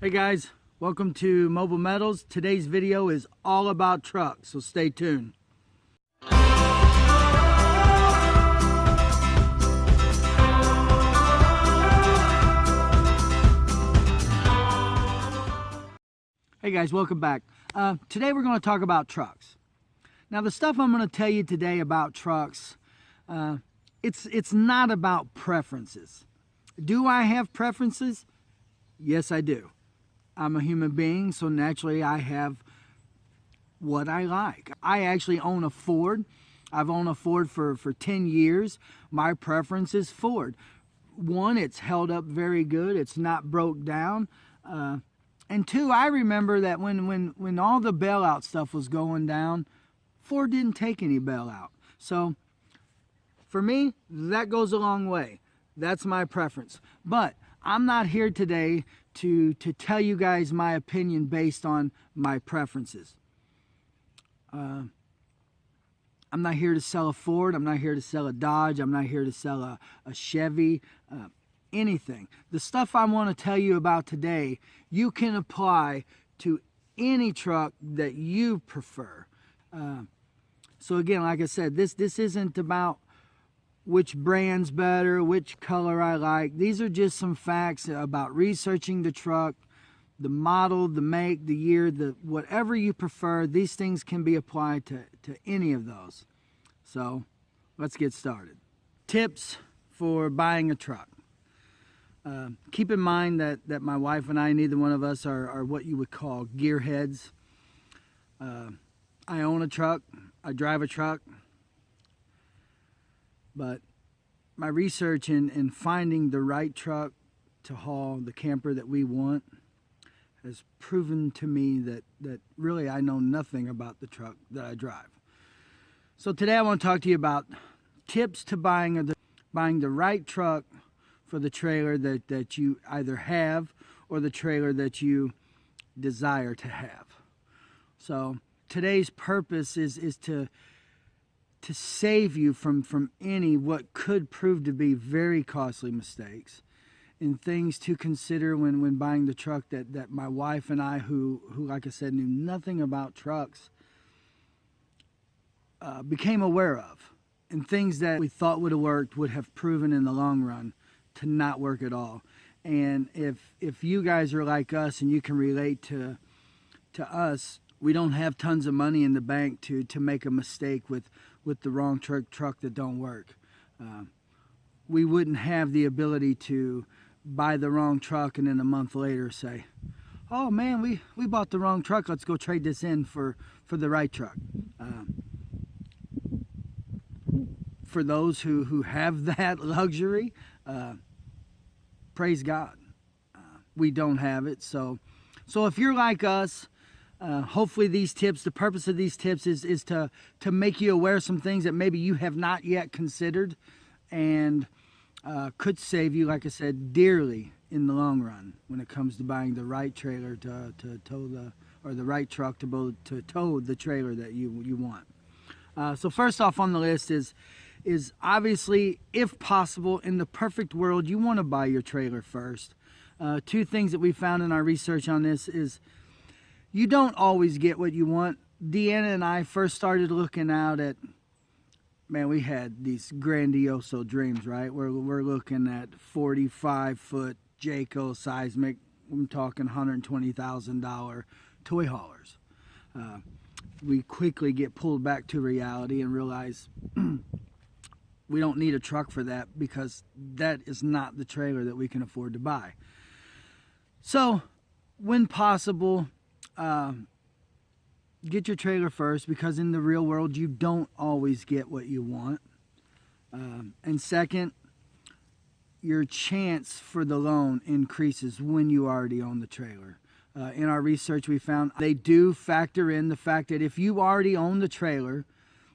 Hey guys, welcome to Mobile Metals. Today's video is all about trucks, so stay tuned. Hey guys, welcome back. Today we're going to talk about trucks. Now the stuff I'm going to tell you today about trucks, it's not about preferences. Do I have preferences? Yes, I do. I'm a human being, so naturally I have what I like. I actually own a Ford. I've owned a Ford for 10 years. My preference is Ford. One, it's held up very good. It's not broke down. And two, I remember that when all the bailout stuff was going down, Ford didn't take any bailout. So for me, that goes a long way. That's my preference. But I'm not here today to tell you guys my opinion based on my preferences. I'm not here to sell a Ford. I'm not here to sell a Dodge. I'm not here to sell a Chevy, anything. The stuff I want to tell you about today, you can apply to any truck that you prefer. So again, like I said, this isn't about which brand's better, which color I like. These are just some facts about researching the truck, the model, the make, the year, whatever you prefer. These things can be applied to any of those. So let's get started. Tips for buying a truck. Keep in mind that my wife and I, neither one of us are what you would call gearheads. I own a truck. I drive a truck. But my research in finding the right truck to haul the camper that we want has proven to me that really I know nothing about the truck that I drive. So today I want to talk to you about tips to buying the right truck for the trailer that you either have or the trailer that you desire to have. So today's purpose is to save you from any what could prove to be very costly mistakes and things to consider when buying the truck that my wife and I, who like I said, knew nothing about trucks, became aware of, and things that we thought would have worked would have proven in the long run to not work at all. And if you guys are like us and you can relate to us, we don't have tons of money in the bank to make a mistake with the wrong truck that don't work. We wouldn't have the ability to buy the wrong truck and then a month later say, oh man, we bought the wrong truck, let's go trade this in for the right truck. For those who have that luxury, praise God. We don't have it. So if you're like us, hopefully these tips, the purpose of these tips is to make you aware of some things that maybe you have not yet considered and could save you, like I said, dearly in the long run when it comes to buying the right trailer to tow the right truck to tow the trailer that you want. So first off on the list is obviously, if possible, in the perfect world, you want to buy your trailer first. Two things that we found in our research on this is you don't always get what you want. Deanna and I first started looking out at, man, we had these grandiose dreams, right? We're looking at 45-foot Jayco seismic. I'm talking $120,000 toy haulers. We quickly get pulled back to reality and realize we don't need a truck for that because that is not the trailer that we can afford to buy. So, when possible, get your trailer first, because in the real world you don't always get what you want. And second, your chance for the loan increases when you already own the trailer. In our research we found they do factor in the fact that if you already own the trailer,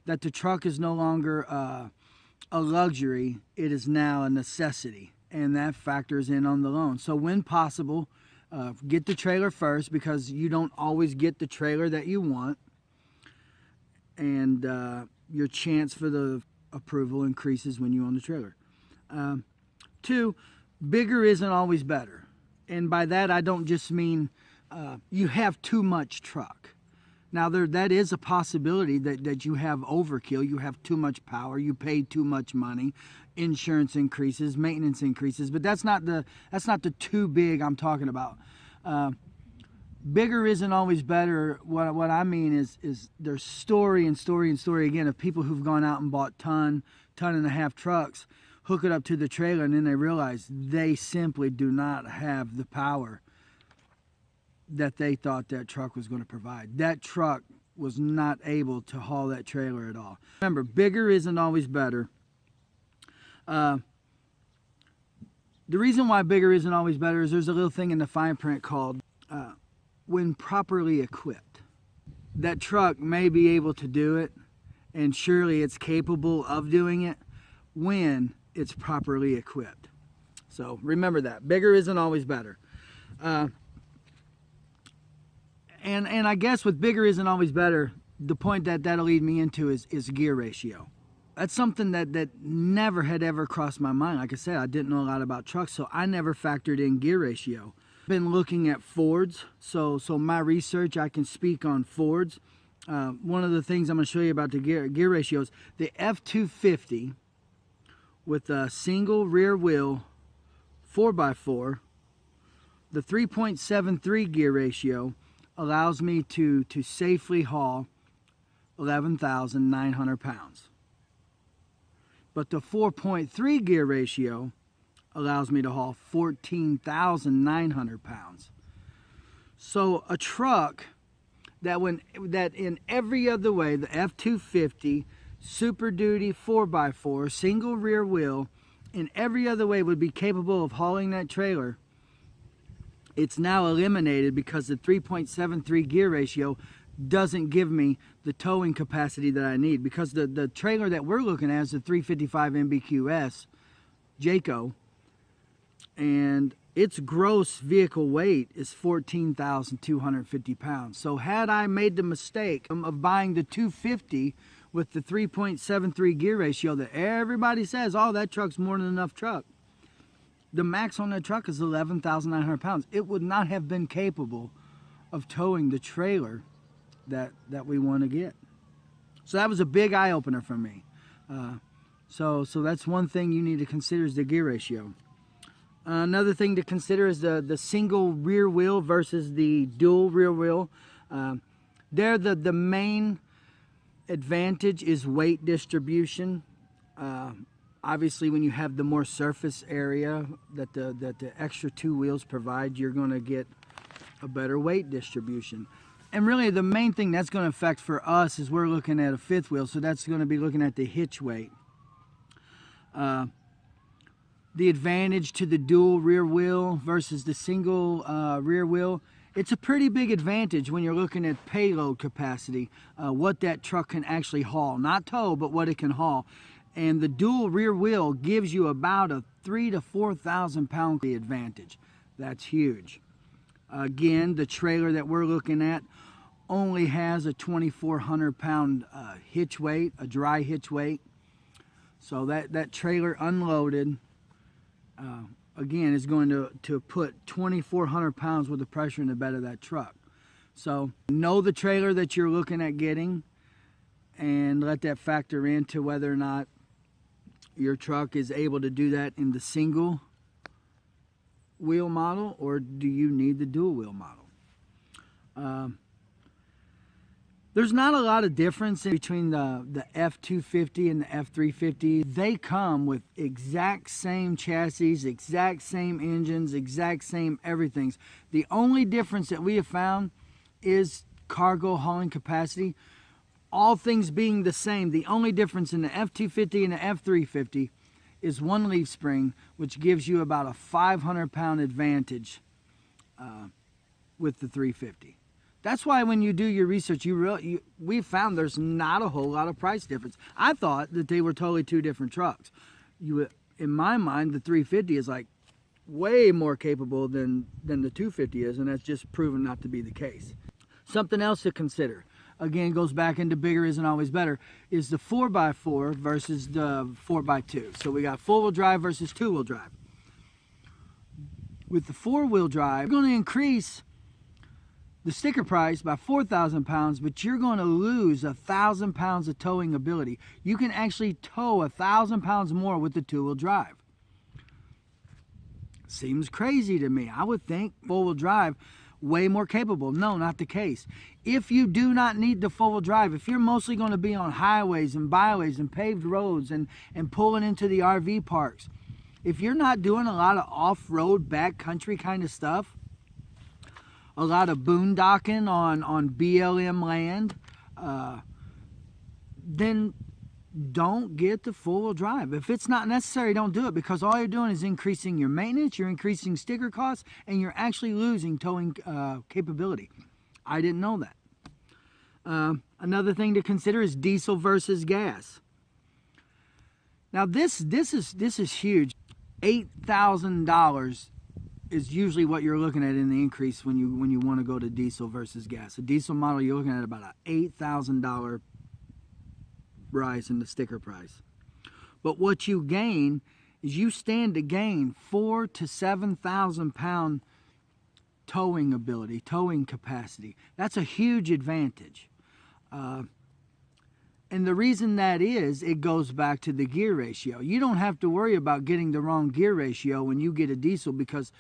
that the truck is no longer a luxury, it is now a necessity, and that factors in on the loan. So when possible, get the trailer first, because you don't always get the trailer that you want, and your chance for the approval increases when you own the trailer. Two, bigger isn't always better. And by that, I don't just mean you have too much truck. Now, that is a possibility that you have overkill, you have too much power, you pay too much money, insurance increases, maintenance increases, but that's not the too big I'm talking about. Bigger isn't always better. What I mean is there's story again of people who've gone out and bought ton and a half trucks, hook it up to the trailer, and then they realize they simply do not have the power that they thought that truck was going to provide. That truck was not able to haul that trailer at all. Remember, bigger isn't always better. The reason why bigger isn't always better is there's a little thing in the fine print called when properly equipped. That truck may be able to do it, and surely it's capable of doing it when it's properly equipped. So remember that. Bigger isn't always better. And I guess with bigger isn't always better, the point that'll lead me into is gear ratio. That's something that never had ever crossed my mind. Like I said, I didn't know a lot about trucks, so I never factored in gear ratio. Been looking at Fords, so my research, I can speak on Fords. One of the things I'm going to show you about the gear ratios, the F250 with a single rear wheel 4x4, the 3.73 gear ratio allows me to safely haul 11,900 pounds. But the 4.3 gear ratio allows me to haul 14,900 pounds. So a truck that in every other way, the F250, Super Duty 4x4, single rear wheel, in every other way would be capable of hauling that trailer, it's now eliminated because the 3.73 gear ratio doesn't give me the towing capacity that I need, because the trailer that we're looking at is the 355 MBQS Jayco, and its gross vehicle weight is 14,250 pounds. So had I made the mistake of buying the 250 with the 3.73 gear ratio that everybody says, oh, that truck's more than enough truck, the max on that truck is 11,900 pounds. It would not have been capable of towing the trailer that we want to get. So that was a big eye-opener for me. So that's one thing you need to consider, is the gear ratio. Another thing to consider is the single rear wheel versus the dual rear wheel. There, the main advantage is weight distribution. Obviously, when you have the more surface area that the extra two wheels provide, you're going to get a better weight distribution. And really, the main thing that's going to affect for us is we're looking at a fifth wheel, so that's going to be looking at the hitch weight. The advantage to the dual rear wheel versus the single rear wheel, it's a pretty big advantage when you're looking at payload capacity, what that truck can actually haul. Not tow, but what it can haul. And the dual rear wheel gives you about a 3,000 to 4,000 pound advantage. That's huge. Again, the trailer that we're looking at only has a 2,400 pound hitch weight, a dry hitch weight. So that trailer unloaded, again, is going to put 2,400 pounds worth of pressure in the bed of that truck. So know the trailer that you're looking at getting, and let that factor into whether or not your truck is able to do that in the single wheel model, or do you need the dual wheel model. There's not a lot of difference between the F250 and the F350. They come with exact same chassis, exact same engines, exact same everything. The only difference that we have found is cargo hauling capacity. All things being the same, the only difference in the F250 and the F350 is one leaf spring, which gives you about a 500 pound advantage with the 350. That's why when you do your research, we found there's not a whole lot of price difference. I thought that they were totally two different trucks. In my mind, the 350 is like way more capable than the 250 is, and that's just proven not to be the case. Something else to consider, again, goes back into bigger isn't always better, is the 4x4 versus the 4x2. So we got 4-wheel drive versus 2-wheel drive. With the four-wheel drive, you're going to increase the sticker price by 4,000 pounds, but you're going to lose 1,000 pounds of towing ability. You can actually tow 1,000 pounds more with the two-wheel drive. Seems crazy to me. I would think four-wheel drive way more capable. No, not the case. If you do not need the four-wheel drive, if you're mostly going to be on highways and byways and paved roads and pulling into the RV parks, if you're not doing a lot of off-road backcountry kind of stuff, a lot of boondocking on BLM land, then don't get the four-wheel drive. If it's not necessary, don't do it, because all you're doing is increasing your maintenance, you're increasing sticker costs, and you're actually losing towing capability. I didn't know that. Another thing to consider is diesel versus gas. Now this is huge. $8,000 is usually what you're looking at in the increase when you want to go to diesel versus gas. A diesel model, you're looking at about an $8,000 rise in the sticker price. But what you gain is you stand to gain 4,000 to 7,000 pound towing ability, towing capacity. That's a huge advantage. And the reason that is, it goes back to the gear ratio. You don't have to worry about getting the wrong gear ratio when you get a diesel, because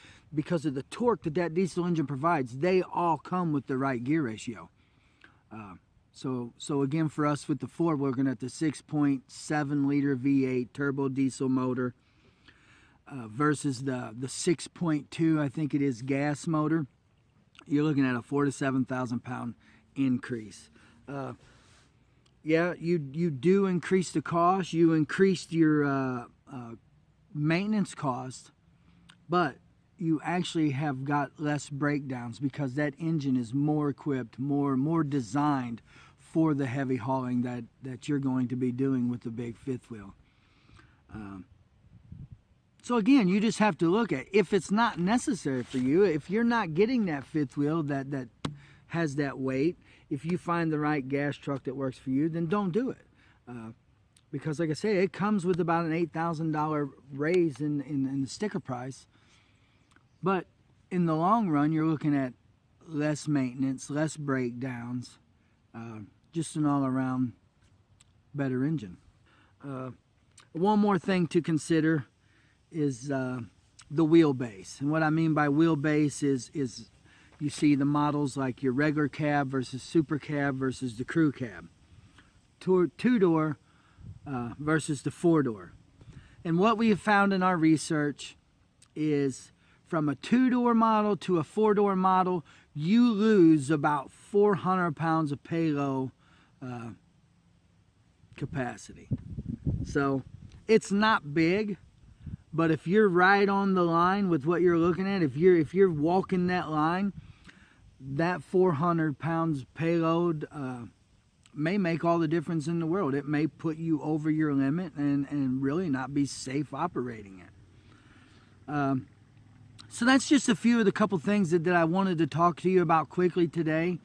of the torque that diesel engine provides. They all come with the right gear ratio. So again, for us with the Ford, we're looking at the 6.7 liter V8 turbo diesel motor versus the 6.2, I think it is, gas motor. You're looking at a 4,000 to 7,000 pound increase. Yeah, you do increase the cost. You increased your maintenance cost, but you actually have got less breakdowns because that engine is more equipped, more designed for the heavy hauling that you're going to be doing with the big fifth wheel. So again, you just have to look at, if it's not necessary for you, if you're not getting that fifth wheel that has that weight, if you find the right gas truck that works for you, then don't do it. Because like I say, it comes with about an $8,000 raise in the sticker price. But in the long run, you're looking at less maintenance, less breakdowns, just an all-around better engine. One more thing to consider is the wheelbase. And what I mean by wheelbase is you see the models like your regular cab versus super cab versus the crew cab. Two-door versus the four-door. And what we have found in our research is from a two-door model to a four-door model, you lose about 400 pounds of payload capacity. So it's not big, but if you're right on the line with what you're looking at, if you're walking that line, that 400 pounds payload may make all the difference in the world. It may put you over your limit and really not be safe operating it. So that's just a few of the couple things that I wanted to talk to you about quickly today.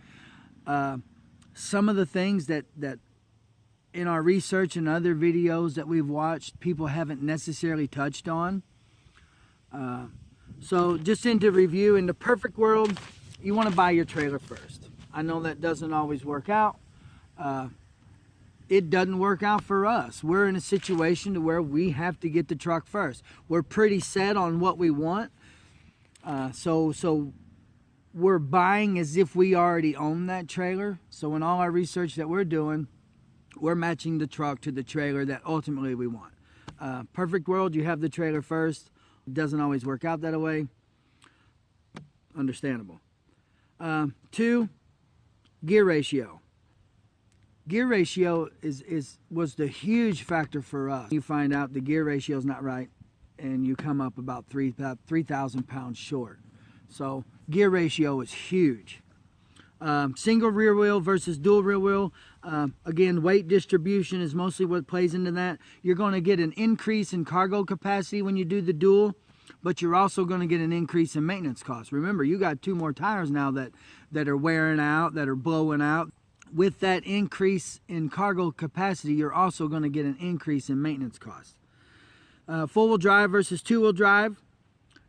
Some of the things that in our research and other videos that we've watched, people haven't necessarily touched on. So just into review, in the perfect world, you want to buy your trailer first. I know that doesn't always work out. It doesn't work out for us. We're in a situation to where we have to get the truck first. We're pretty set on what we want. So we're buying as if we already own that trailer. So in all our research that we're doing, we're matching the truck to the trailer that ultimately we want. Perfect world, you have the trailer first. It doesn't always work out that way. Understandable. 2, gear ratio. Gear ratio was the huge factor for us. You find out the gear ratio is not right, and you come up about 3,000 pounds short. So gear ratio is huge. Single rear wheel versus dual rear wheel. Again, weight distribution is mostly what plays into that. You're going to get an increase in cargo capacity when you do the dual, but you're also going to get an increase in maintenance costs. Remember, you got 2 more tires now that are wearing out, that are blowing out. With that increase in cargo capacity, you're also going to get an increase in maintenance costs. Four-wheel drive versus two-wheel drive.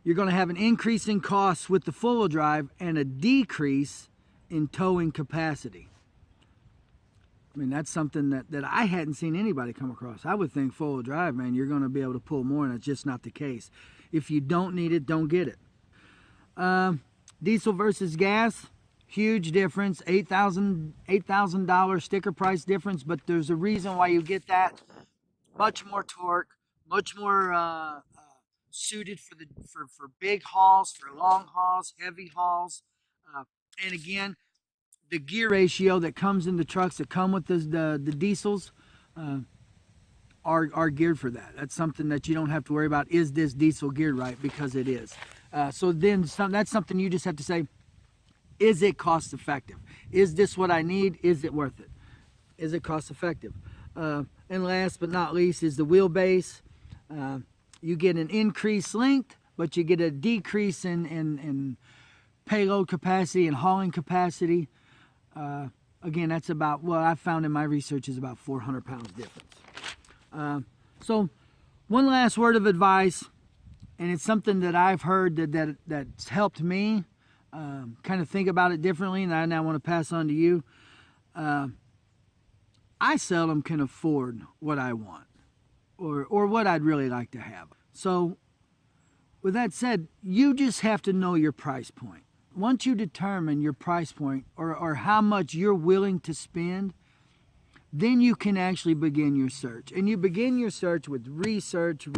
you're going to have an increase in costs with the four-wheel drive and a decrease in towing capacity. I mean, that's something that I hadn't seen anybody come across. I would think four-wheel drive, man, you're going to be able to pull more, and it's just not the case. If you don't need it, don't get it. Diesel versus gas, huge difference, $8,000 sticker price difference, but there's a reason why you get that. Much more torque, much more suited for big hauls, for long hauls, heavy hauls, and again, the gear ratio that comes in the trucks that come with the diesels are geared for that. That's something that you don't have to worry about. Is this diesel geared right? Because it is. So then that's something you just have to say, is it cost effective? Is this what I need? Is it worth it? Is it cost effective? And last but not least is the wheelbase. You get an increased length, but you get a decrease in payload capacity and hauling capacity. Again, that's about what I found in my research is about 400 pounds difference. So one last word of advice, and it's something that I've heard that's helped me kind of think about it differently, and I now want to pass on to you. I seldom can afford what I want or what I'd really like to have. So with that said, you just have to know your price point. Once you determine your price point or how much you're willing to spend, then you can actually begin your search. And you begin your search with research.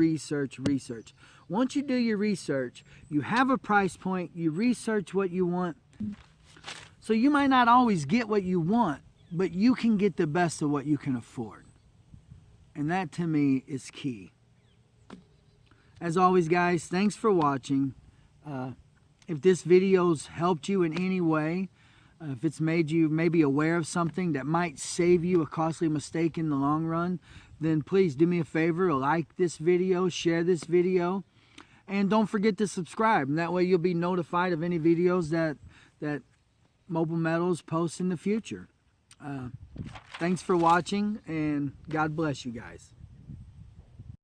Once you do your research, you have a price point, you research what you want. So you might not always get what you want, but you can get the best of what you can afford. And that to me is key. As always, guys, thanks for watching. If this video's helped you in any way, if it's made you maybe aware of something that might save you a costly mistake in the long run, then please do me a favor, like this video, share this video, and don't forget to subscribe. And that way you'll be notified of any videos that Mobile Metals posts in the future. Thanks for watching, and God bless you guys.